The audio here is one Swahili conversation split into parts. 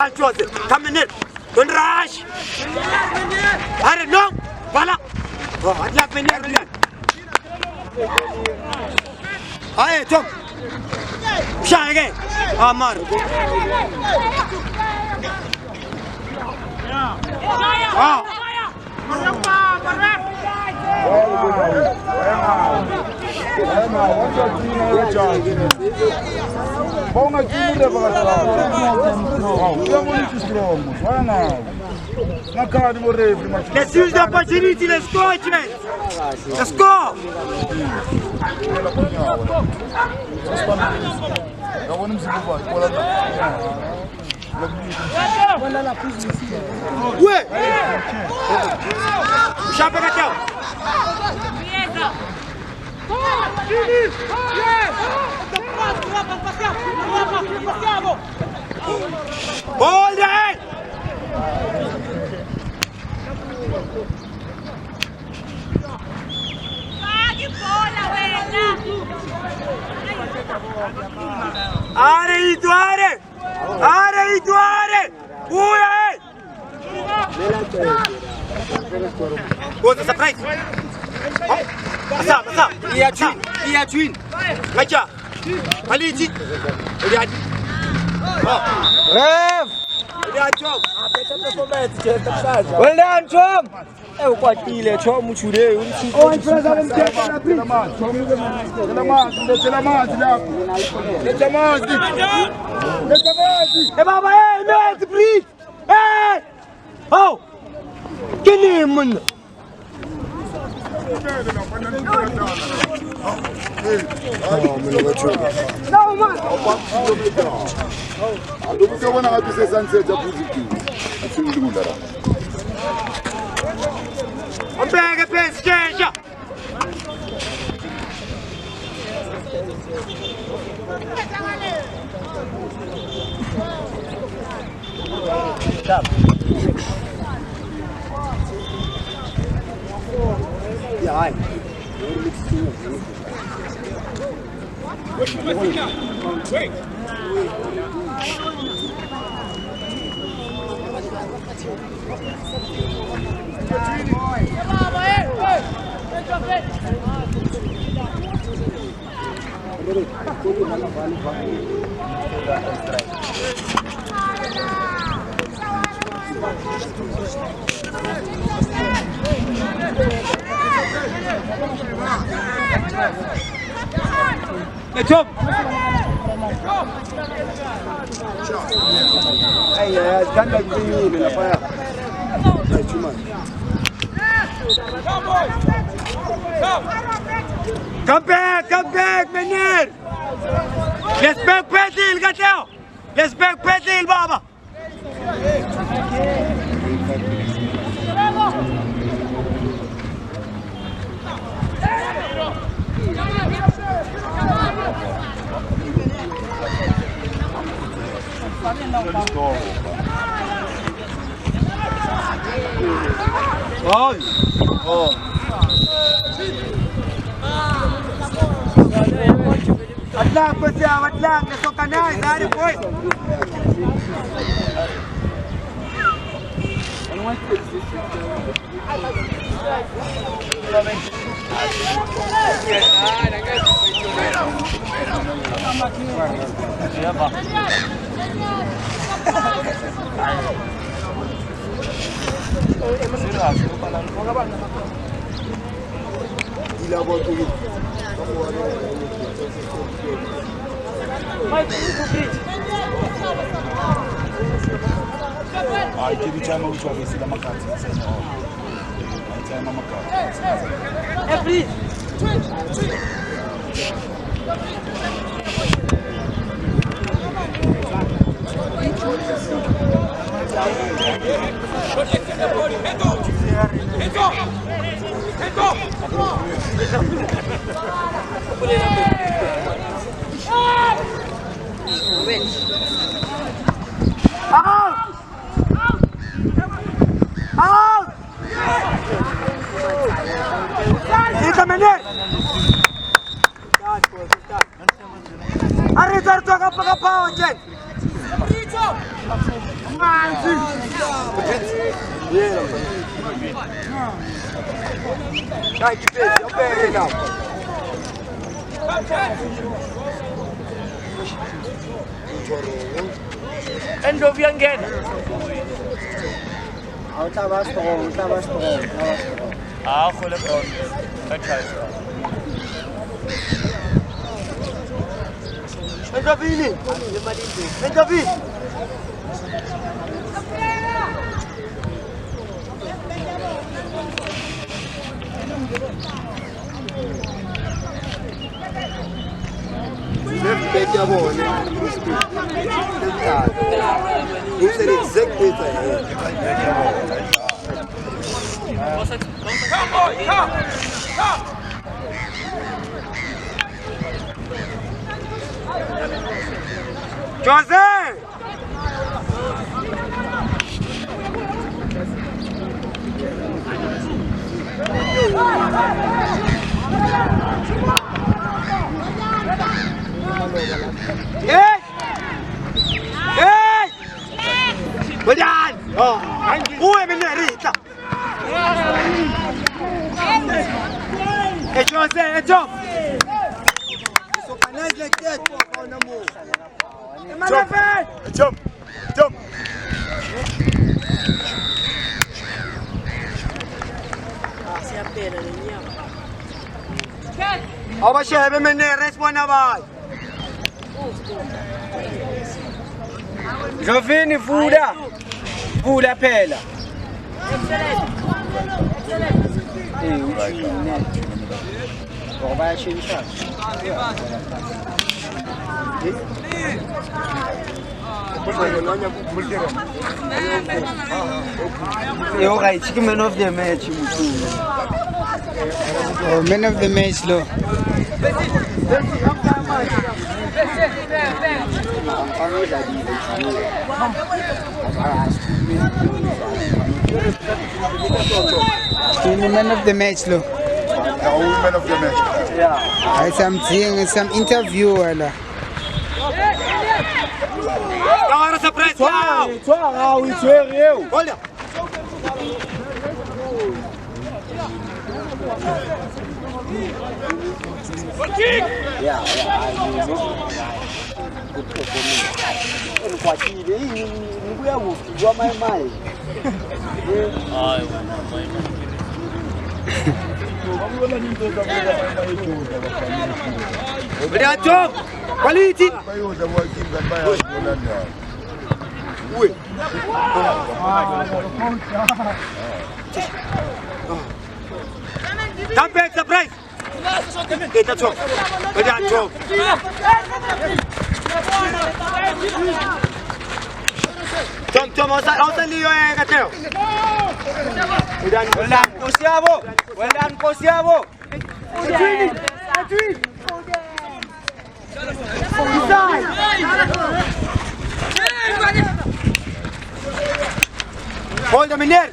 Come in here. Don't rush. Hurry, no. Bala. Oh, I'd like me near. Hey, Tom. Shine again. Amar. Let's use the opportunity. Let's go, Jay. Let's go. Ouais. Champion Gatel. Hold it. What's the surprise? What's up? Iya twin. Macha. Maliji. Rev. Well done, Tom. Ukwatile Tom uchule umthi. Baba, hey, let's breathe. Hey! Oh! Kinimun. No man. I'm back at Penn Station. Yeah, wait. Hey, Tom. Hey, stand up to you in the fire. Come back, meneer. Let's backpedal, Gatel. Let's backpedal, Baba. Atlang pa siya, atlang. Nasok ka na, dari boy. Arrivederci a Capacapao, gente! End of young again. Ah, volle Braun. Endavini! Endavini! Jose! Hey! Hey! Bajan! Oh, gue bener itu. Jose, jom. Jom, jom. Apa siapa bener respon apa? Jovini Fuda pela. Man of the match. Oh, man of the match, lo. Man of the match, lo. Man of the match. Yeah. I'm seeing some interview, wala. Agora se pressão! Olha! Obrigado, quality. Ui. Come back, surprise. Kita cok. Obrigado, cok. Tom, osa liyo kateo. Well done, Kosiabo. Hold the miner.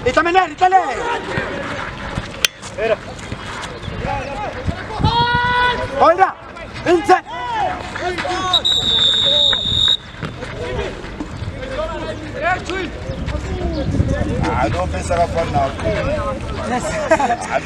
Ita miner, itale. Hold up. Inside. I don't think so far now. I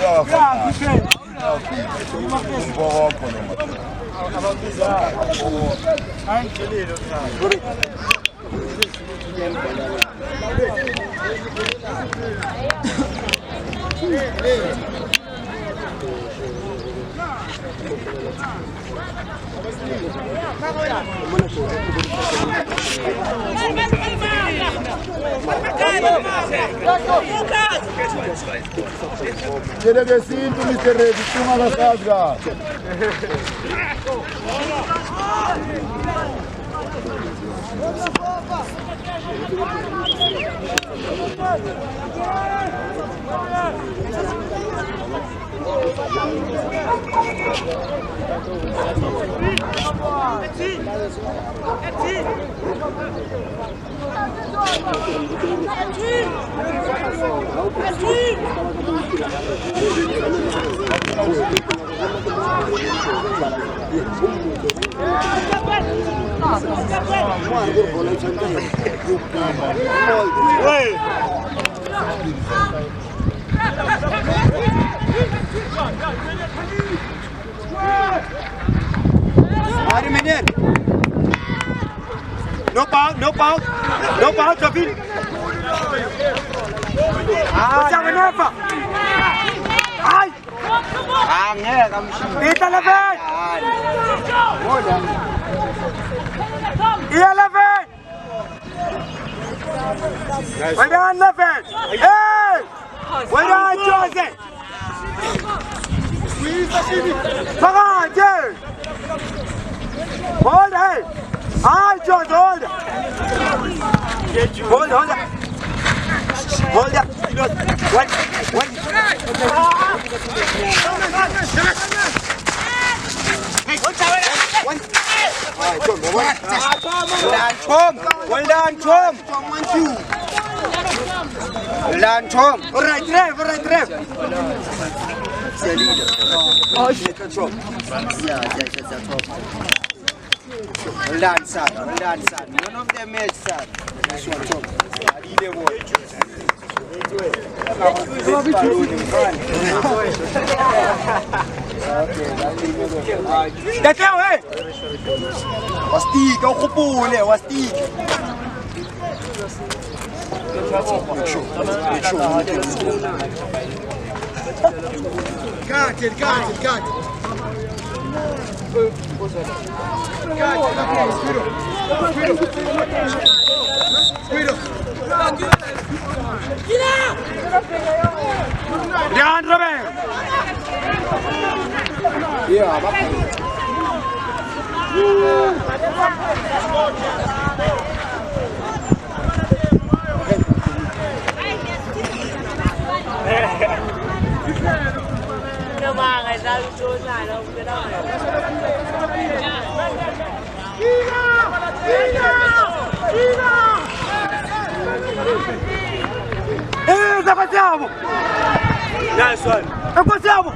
Tiene que ser tu Mr. Red, tú malas salga. No foul, Jovin. Never. Ay! Ita 11! 11! Well done, 11! Hey! Well done, Jose! Come on, Jay! Hold it! Hi, Jose, hold it! Hold it! Hold it! One. Well done, Tom. All right, Trev. Well done, son. None of them made, son. This one, Tom. I need a word. Dateu, hey! Wastig, ook gepoelen, wastig. Got it. Squiro. Yan, Robert! Yeah, Nếu mà ngày ra trôi dài đâu biết đâu này. Eita, Gustavo! nice one. Gustavo!